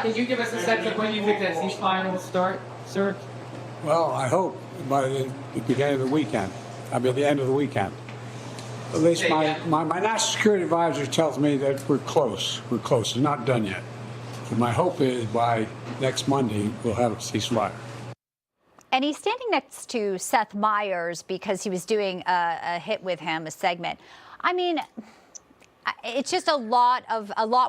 Can you give us a sense of when you think that ceasefire will start, sir? Well, I hope by the beginning of the weekend. I mean, the end of the weekend. At least my national security advisor tells me that we're close. We're close. It's not done yet. But my hope is by next Monday, we'll have a ceasefire. And he's standing next to Seth Meyers because he was doing a hit with him, a segment. I mean, it's just a lot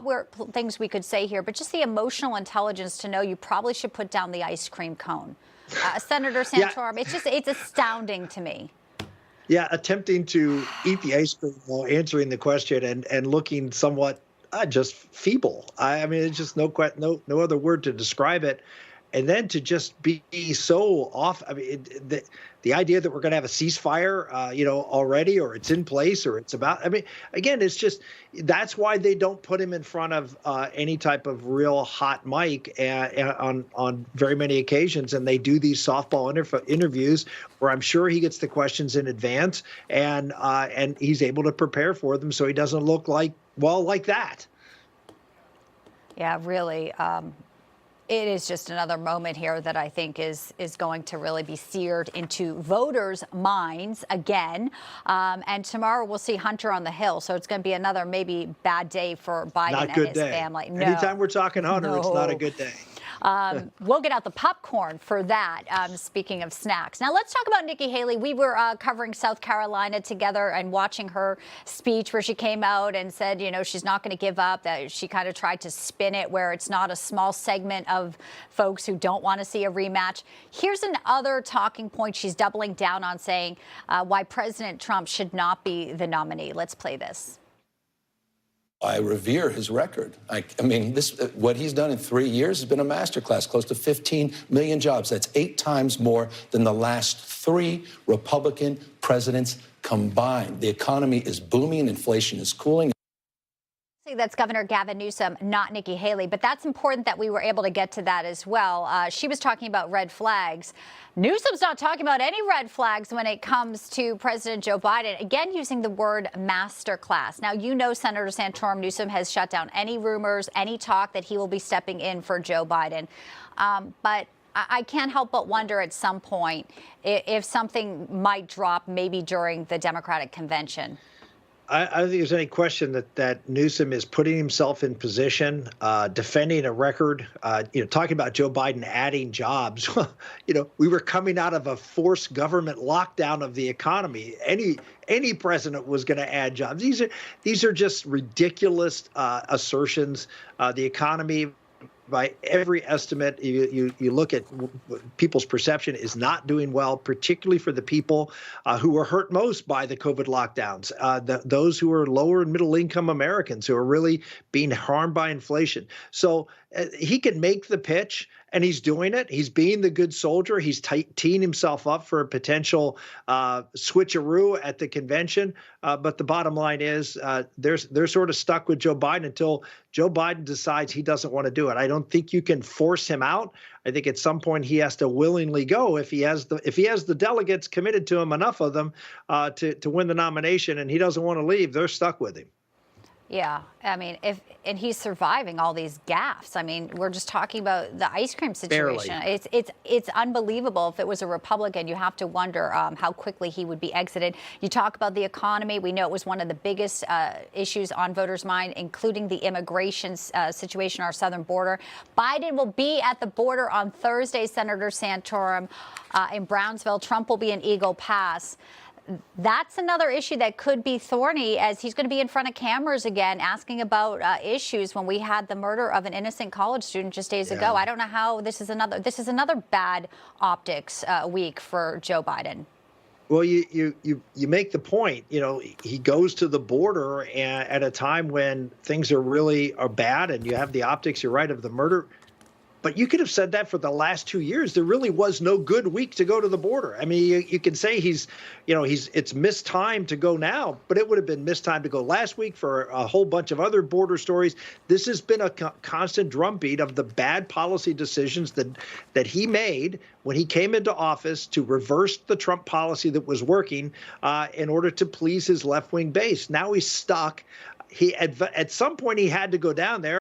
more things we could say here, but just the emotional intelligence to know you probably should put down the ice cream cone. Senator Santorum, it's astounding to me. Yeah, attempting to eat the ice cream while answering the question and looking somewhat just feeble. I mean, it's just no other word to describe it. And then to just be so off. I mean, the idea that we're going to have a ceasefire, already, or it's in place, or it's about. I mean, again, it's just that's why they don't put him in front of any type of real hot mic on very many occasions, and they do these softball interviews where I'm sure he gets the questions in advance, and he's able to prepare for them, so he doesn't look like that. Yeah, really. It is just another moment here that I think is going to really be seared into voters' minds again. And tomorrow we'll see Hunter on the Hill. So it's going to be another maybe bad day for Biden and his family. No. Anytime we're talking Hunter, It's not a good day. We'll get out the popcorn for that, speaking of snacks. Now, let's talk about Nikki Haley. We were covering South Carolina together and watching her speech where she came out and said, she's not going to give up, that she kind of tried to spin it where it's not a small segment of folks who don't want to see a rematch. Here's another talking point she's doubling down on, saying why President Trump should not be the nominee. Let's play this. I revere his record. I mean, what he's done in 3 years has been a masterclass, close to 15 million jobs. That's 8 times more than the last 3 Republican presidents combined. The economy is booming, inflation is cooling. That's Governor Gavin Newsom, not Nikki Haley, but that's important that we were able to get to that as well. She was talking about red flags. Newsom's not talking about any red flags when it comes to President Joe Biden, again, using the word masterclass. Now, Senator Santorum, Newsom has shut down any rumors, any talk that he will be stepping in for Joe Biden. But I can't help but wonder at some point if something might drop maybe during the Democratic convention. I don't think there's any question that Newsom is putting himself in position, defending a record, talking about Joe Biden adding jobs. We were coming out of a forced government lockdown of the economy. Any president was going to add jobs. These are just ridiculous assertions. The economy, by every estimate, you look at people's perception, is not doing well, particularly for the people who were hurt most by the COVID lockdowns, those who are lower and middle income Americans who are really being harmed by inflation. So he can make the pitch, and he's doing it. He's being the good soldier. He's teeing himself up for a potential switcheroo at the convention. But the bottom line is they're sort of stuck with Joe Biden until Joe Biden decides he doesn't want to do it. I don't think you can force him out. I think at some point he has to willingly go if he has the delegates committed to him, enough of them to win the nomination, and he doesn't want to leave. They're stuck with him. Yeah, I mean, and he's surviving all these gaffes. I mean, we're just talking about the ice cream situation. Barely. It's unbelievable. If it was a Republican, you have to wonder how quickly he would be exited. You talk about the economy. We know it was one of the biggest issues on voters' mind, including the immigration situation on our southern border. Biden will be at the border on Thursday, Senator Santorum, in Brownsville. Trump will be in Eagle Pass. That's another issue that could be thorny, as he's going to be in front of cameras again asking about issues when we had the murder of an innocent college student just days ago. I don't know how this is another bad optics week for Joe Biden. Well, you make the point. He goes to the border at a time when things are bad, and you have the optics, you're right, of the murder. But you could have said that for the last 2 years. There really was no good week to go to the border. I mean, you can say it's missed time to go now, but it would have been missed time to go last week for a whole bunch of other border stories. This has been a constant drumbeat of the bad policy decisions that he made when he came into office to reverse the Trump policy that was working in order to please his left-wing base. Now he's stuck. At some point he had to go down there.